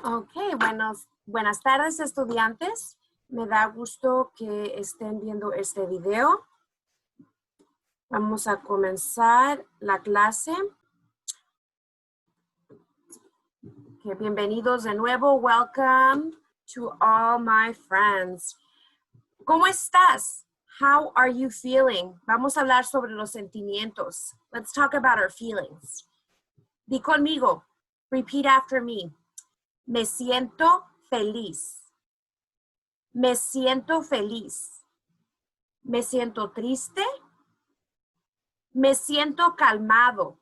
Ok, buenas tardes, estudiantes. Me da gusto que estén viendo este video. Vamos a comenzar la clase. Okay, bienvenidos de nuevo. Welcome to all my friends. ¿Cómo estás? How are you feeling? Vamos a hablar sobre los sentimientos. Let's talk about our feelings. Di conmigo. Repeat after me. Me siento feliz. Me siento feliz. Me siento triste. Me siento calmado.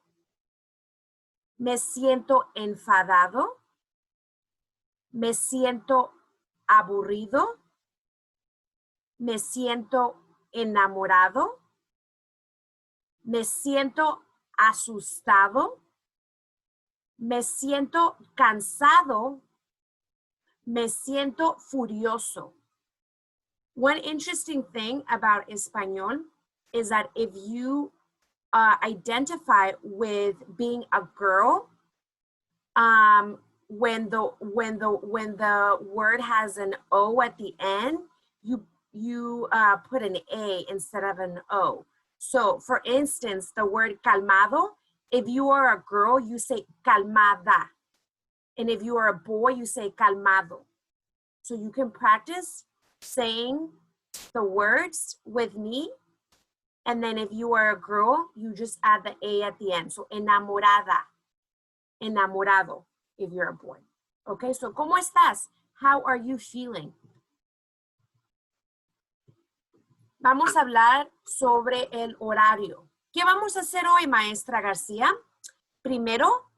Me siento enfadado. Me siento aburrido. Me siento enamorado. Me siento asustado. Me siento cansado. Me siento furioso. One interesting thing about Espanol is that if you identify with being a girl, when the word has an O at the end, you put an A instead of an O. So, for instance, the word calmado, if you are a girl, you say calmada. And if you are a boy, you say calmado. So you can practice saying the words with me. And then if you are a girl, you just add the A at the end. So enamorada, enamorado, if you're a boy. Okay, so ¿cómo estás? How are you feeling? Vamos a hablar sobre el horario. ¿Qué vamos a hacer hoy, maestra García? Primero,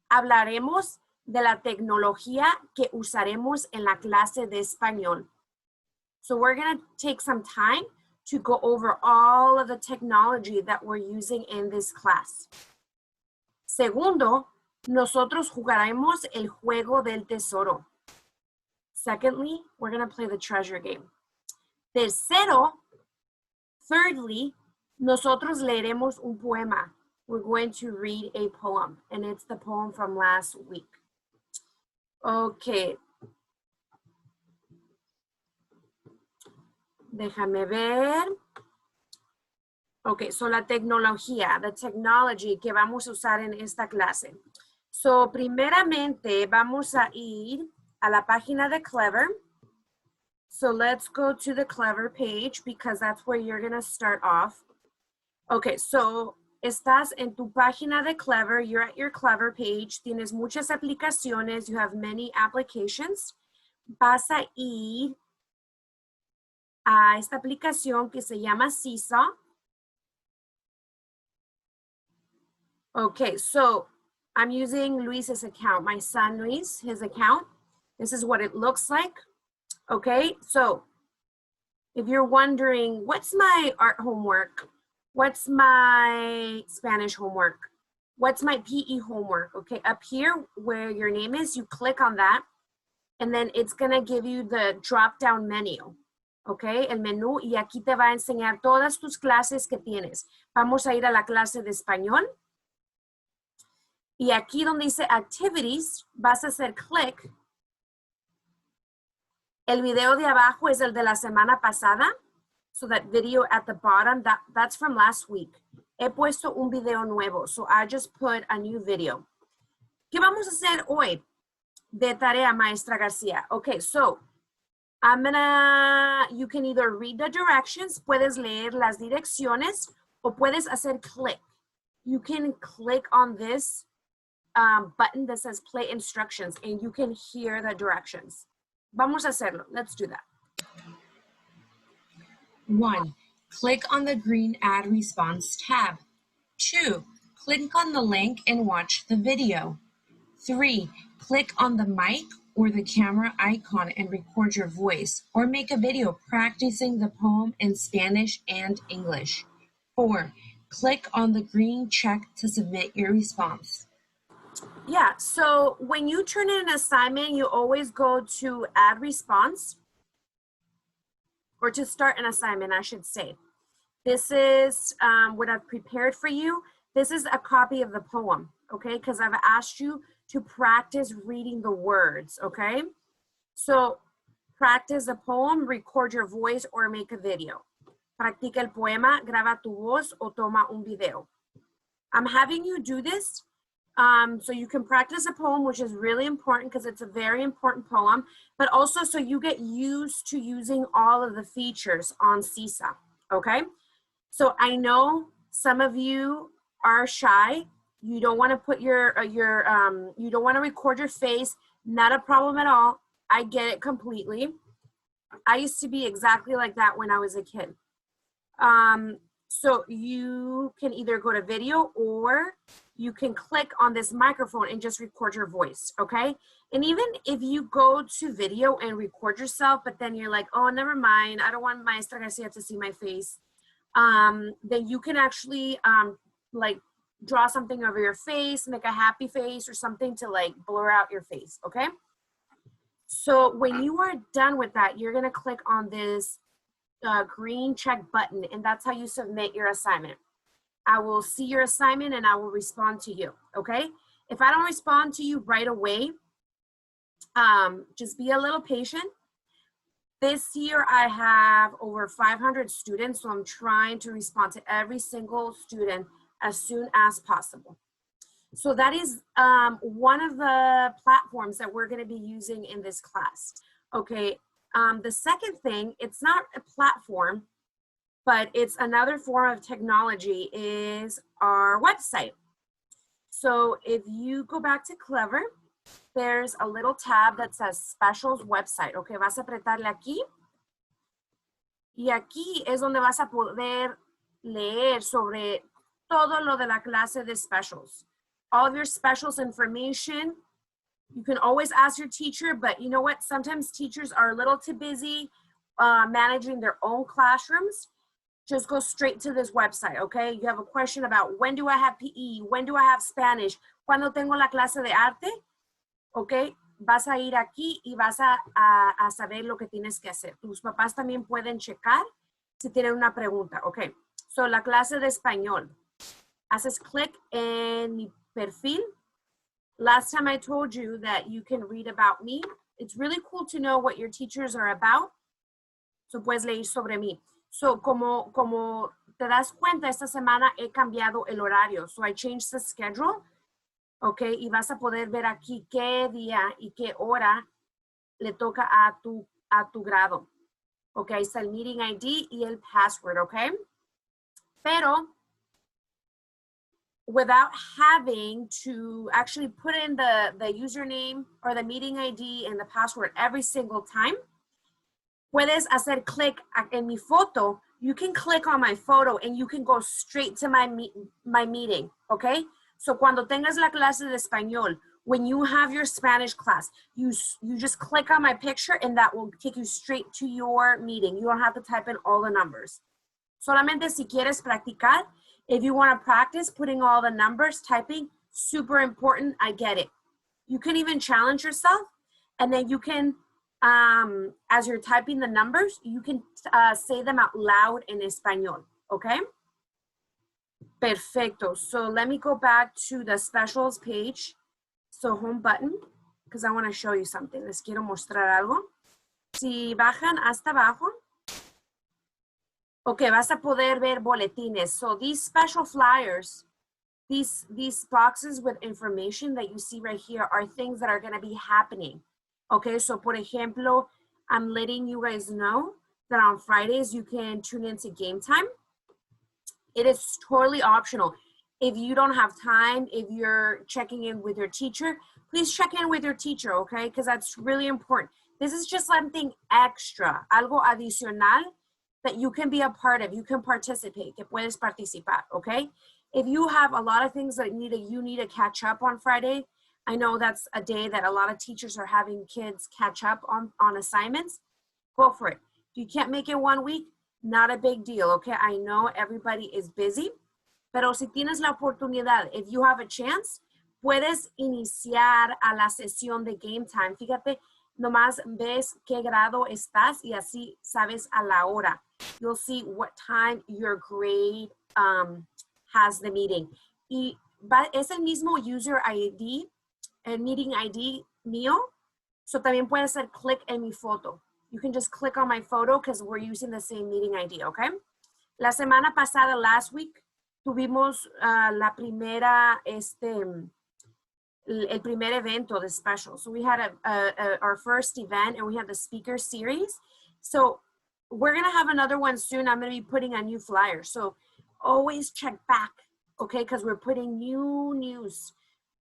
hablaremos de la tecnología que usaremos en la clase de español. So we're going to take some time to go over all of the technology that we're using in this class. Segundo, nosotros jugaremos el juego del tesoro. Secondly, we're going to play the treasure game. Tercero, thirdly, nosotros leeremos un poema. We're going to read a poem, and it's the poem from last week. Okay. Déjame ver. Okay, so la tecnología, the technology que vamos a usar en esta clase. So, primeramente, vamos a ir a la página de Clever. So, let's go to the Clever page because that's where you're going to start off. Okay, so, estás en tu página de Clever, you're at your Clever page, tienes muchas aplicaciones, you have many applications. Vas a ir a esta aplicación que se llama Seesaw. Okay, so I'm using Luis's account, my son Luis, his account. This is what it looks like. Okay, so if you're wondering, what's my art homework? What's my Spanish homework? What's my PE homework? Okay, up here where your name is, you click on that, and then it's gonna give you the drop-down menu. Okay, el menú, y aquí te va a enseñar todas tus clases que tienes. Vamos a ir a la clase de español. Y aquí donde dice Activities, vas a hacer clic. El video de abajo es el de la semana pasada. So that video at the bottom, that's from last week. He puesto un video nuevo, so I just put a new video. ¿Qué vamos a hacer hoy de tarea, maestra García? Okay, so you can either read the directions, puedes leer las direcciones, o puedes hacer click. You can click on this button that says play instructions, and you can hear the directions. Vamos a hacerlo. Let's do that. 1. Click on the green Add Response tab. 2. Click on the link and watch the video. 3. Click on the mic or the camera icon and record your voice, or make a video practicing the poem in Spanish and English. 4. Click on the green check to submit your response. Yeah, so when you turn in an assignment, you always go to Add Response, or to start an assignment, I should say. This is what I've prepared for you. This is a copy of the poem, okay? Because I've asked you to practice reading the words, okay? So practice the poem, record your voice, or make a video. Practica el poema, graba tu voz, o toma un video. I'm having you do this so you can practice a poem, which is really important because it's a very important poem, but also so you get used to using all of the features on Seesaw, okay? So I know some of you are shy. You don't want to put you don't want to record your face. Not a problem at all. I get it completely. I used to be exactly like that when I was a kid. So you can either go to video or you can click on this microphone and just record your voice, okay? And even if you go to video and record yourself, but then you're like, oh, never mind, I don't want Maestra Garcia to see my face, then you can actually like draw something over your face, make a happy face or something to like blur out your face, okay? So when you are done with that, you're gonna click on this green check button, and that's how you submit your assignment. I will see your assignment and I will respond to you, okay? If I don't respond to you right away, just be a little patient. This year I have over 500 students, so I'm trying to respond to every single student as soon as possible. So that is one of the platforms that we're gonna be using in this class, okay? The second thing, it's not a platform, but it's another form of technology, is our website. So if you go back to Clever, there's a little tab that says Specials Website. Okay, vas a apretarle aquí. Y aquí es donde vas a poder leer sobre todo lo de la clase de Specials. All of your Specials information. You can always ask your teacher, but you know what? Sometimes teachers are a little too busy managing their own classrooms. Just go straight to this website, okay? You have a question about when do I have PE? When do I have Spanish? ¿Cuándo tengo la clase de arte? Okay, vas a ir aquí y vas a saber lo que tienes que hacer. Tus papás también pueden checar si tienen una pregunta, okay? So, la clase de español. Haces clic en mi perfil. Last time I told you that you can read about me. It's really cool to know what your teachers are about. So, puedes leer sobre mí. So, como te das cuenta, esta semana he cambiado el horario. So, I changed the schedule. Okay, y vas a poder ver aquí qué día y qué hora le toca a tu grado. Okay, está el meeting ID y el password, okay? Pero, without having to actually put in the username or the meeting ID and the password every single time, puedes hacer clic en mi foto. You can click on my photo and you can go straight to my meeting, okay? So cuando tengas la clase de español, when you have your Spanish class, you just click on my picture and that will take you straight to your meeting. You don't have to type in all the numbers. Solamente si quieres practicar, if you want to practice putting all the numbers, typing, super important, I get it. You can even challenge yourself, and then you can, as you're typing the numbers, you can say them out loud in español, okay? Perfecto. So let me go back to the specials page. So home button, because I want to show you something. Les quiero mostrar algo. Si bajan hasta abajo, okay, vas a poder ver boletines. So these special flyers, these boxes with information that you see right here are things that are going to be happening. Okay, so por ejemplo, I'm letting you guys know that on Fridays you can tune into Game Time. It is totally optional. If you don't have time, if you're checking in with your teacher, please check in with your teacher, okay? Because that's really important. This is just something extra, algo adicional that you can be a part of, you can participate, que puedes participar, okay? If you have a lot of things that you need to catch up on Friday, I know that's a day that a lot of teachers are having kids catch up on assignments, go for it. If you can't make it one week, not a big deal, okay? I know everybody is busy, pero si tienes la oportunidad, if you have a chance, puedes iniciar a la sesión de Game Time. Fíjate, nomás ves qué grado estás y así sabes a la hora. You'll see what time your grade has the meeting. Y es el mismo user ID, el meeting ID mío. So también puede ser click en mi foto. You can just click on my photo because we're using the same meeting ID, okay? La semana pasada, last week, tuvimos la primera, el primer evento de special. So we had our first event and we had the speaker series. So we're going to have another one soon. I'm going to be putting a new flyer. So always check back, okay? Because we're putting new news.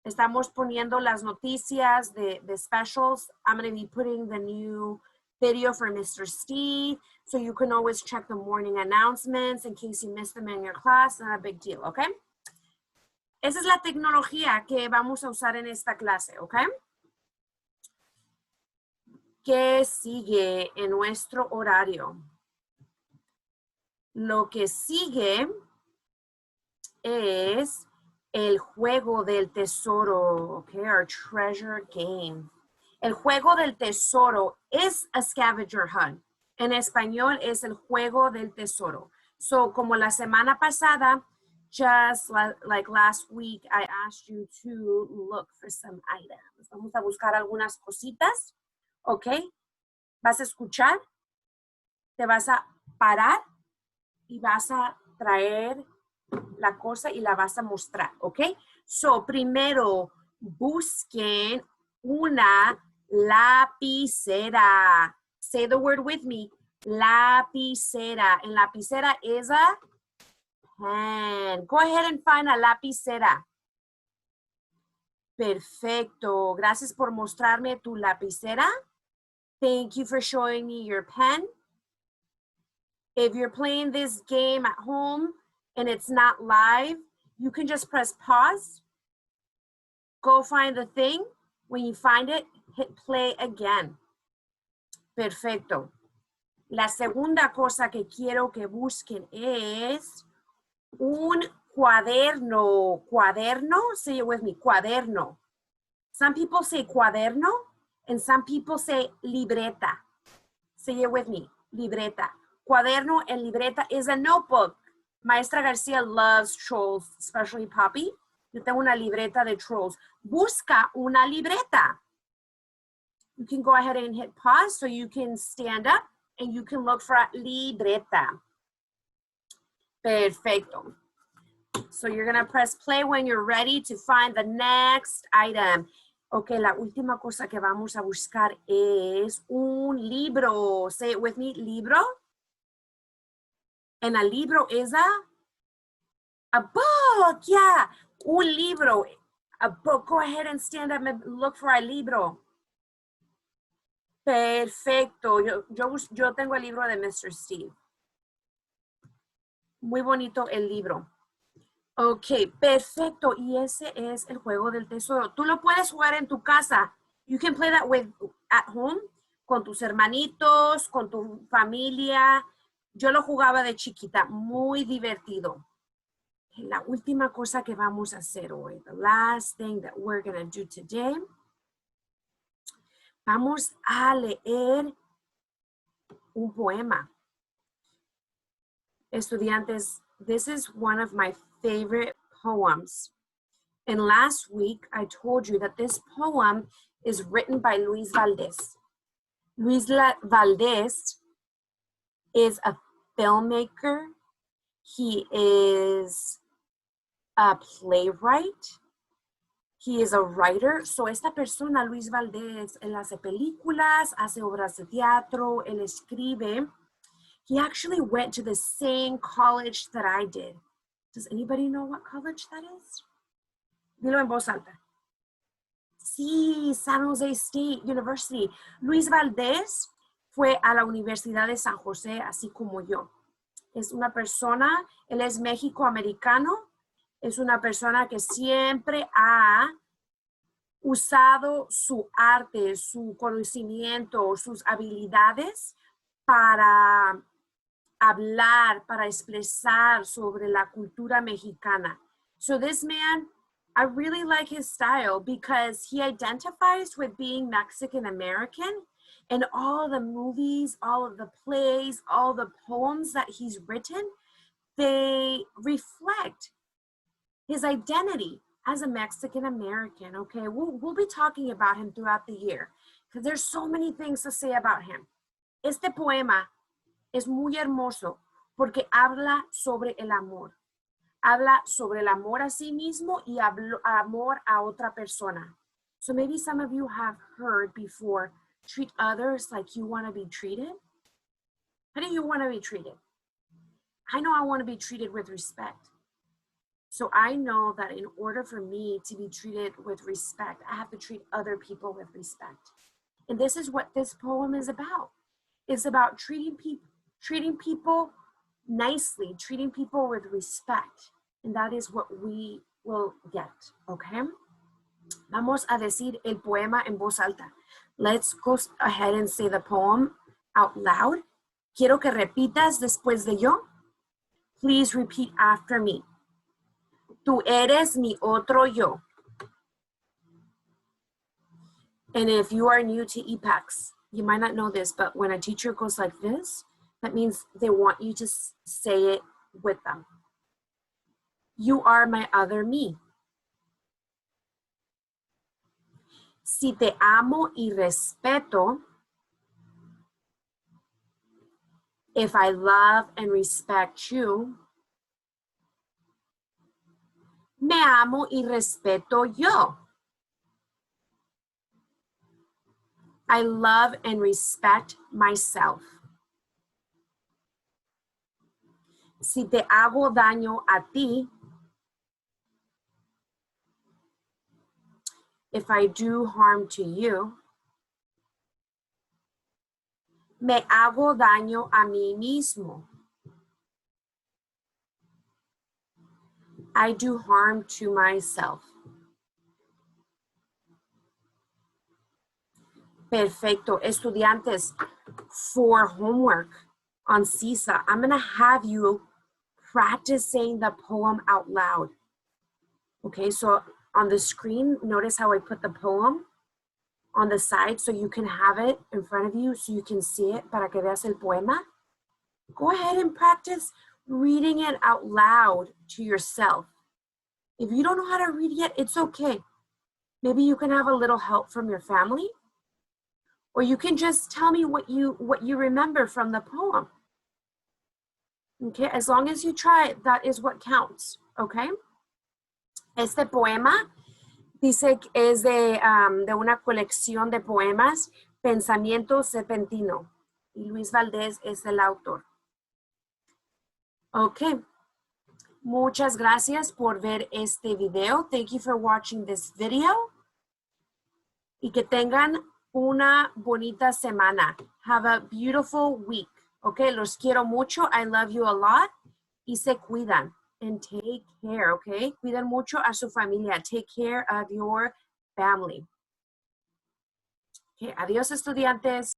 Estamos poniendo las noticias de specials. I'm going to be putting the new video for Mr. Steve. So you can always check the morning announcements in case you missed them in your class. Not a big deal, okay? Esa es la tecnología que vamos a usar en esta clase, ¿ok? ¿Qué sigue en nuestro horario? Lo que sigue es el juego del tesoro, ¿ok? Our treasure game. El juego del tesoro es a scavenger hunt. En español es el juego del tesoro. So, como la semana pasada, just like last week, I asked you to look for some items. Vamos a buscar algunas cositas, ¿ok? Vas a escuchar, te vas a parar y vas a traer la cosa y la vas a mostrar, ¿ok? So, primero, busquen una lapicera. Say the word with me. Lapicera. En lapicera is a pen. Go ahead and find a lapicera. Perfecto. Gracias por mostrarme tu lapicera. Thank you for showing me your pen. If you're playing this game at home and it's not live, you can just press pause. Go find the thing. When you find it, hit play again. Perfecto. La segunda cosa que quiero que busquen es un cuaderno. Cuaderno, say it with me, cuaderno. Some people say cuaderno and some people say libreta. Say it with me, libreta. Cuaderno and libreta is a notebook. Maestra Garcia loves trolls, especially Poppy. Yo tengo una libreta de trolls. Busca una libreta. You can go ahead and hit pause so you can stand up and you can look for a libreta. Perfecto. So you're going to press play when you're ready to find the next item. Ok, la última cosa que vamos a buscar es un libro. Say it with me, libro. And a libro is a book, yeah. Un libro, a book. Go ahead and stand up and look for a libro. Perfecto. Yo tengo el libro de Mr. Steve. Muy bonito el libro. Ok, perfecto. Y ese es el juego del tesoro. Tú lo puedes jugar en tu casa. You can play that at home, con tus hermanitos, con tu familia. Yo lo jugaba de chiquita. Muy divertido. La última cosa que vamos a hacer hoy, the last thing that we're going to do today, vamos a leer un poema. Estudiantes, this is one of my favorite poems. And last week, I told you that this poem is written by Luis Valdés. Luis Valdés is a filmmaker. He is a playwright. He is a writer. So esta persona, Luis Valdés, él hace películas, hace obras de teatro, él escribe. He actually went to the same college that I did. Does anybody know what college that is? Dilo en voz alta. Sí, San Jose State University. Luis Valdés fue a la Universidad de San José, así como yo. Es una persona, él es mexicoamericano, es una persona que siempre ha usado su arte, su conocimiento, sus habilidades para hablar, para expresar sobre la cultura mexicana. So this man I really like his style because he identifies with being Mexican American, and all the movies, all of the plays, all the poems that he's written, they reflect his identity as a Mexican American. Okay, we'll be talking about him throughout the year because there's so many things to say about him. Este poema es muy hermoso porque habla sobre el amor. Habla sobre el amor a sí mismo y amor a otra persona. So maybe some of you have heard before, treat others like you want to be treated. How do you want to be treated? I know I want to be treated with respect. So I know that in order for me to be treated with respect, I have to treat other people with respect. And this is what this poem is about. It's about treating people nicely, treating people with respect. And that is what we will get, okay? Vamos a decir el poema en voz alta. Let's go ahead and say the poem out loud. Quiero que repitas después de yo. Please repeat after me. Tú eres mi otro yo. And if you are new to EPACS, you might not know this, but when a teacher goes like this, that means they want you to say it with them. You are my other me. Si te amo y respeto, if I love and respect you, me amo y respeto yo. I love and respect myself. Si te hago daño a ti, if I do harm to you, me hago daño a mí mismo. I do harm to myself. Perfecto. Estudiantes, for homework on Seesaw, I'm going to have you practice saying the poem out loud. Okay, so on the screen, notice how I put the poem on the side so you can have it in front of you so you can see it para que veas el poema. Go ahead and practice reading it out loud to yourself. If you don't know how to read yet, it's okay. Maybe you can have a little help from your family, or you can just tell me what you remember from the poem. Okay, as long as you try, that is what counts, okay? Este poema dice que es de una colección de poemas, Pensamiento Serpentino, y Luis Valdés es el autor. Okay, muchas gracias por ver este video. Thank you for watching this video. Y que tengan una bonita semana. Have a beautiful week. Okay, los quiero mucho. I love you a lot. Y se cuidan. And take care, okay? Cuiden mucho a su familia. Take care of your family. Okay, adiós, estudiantes.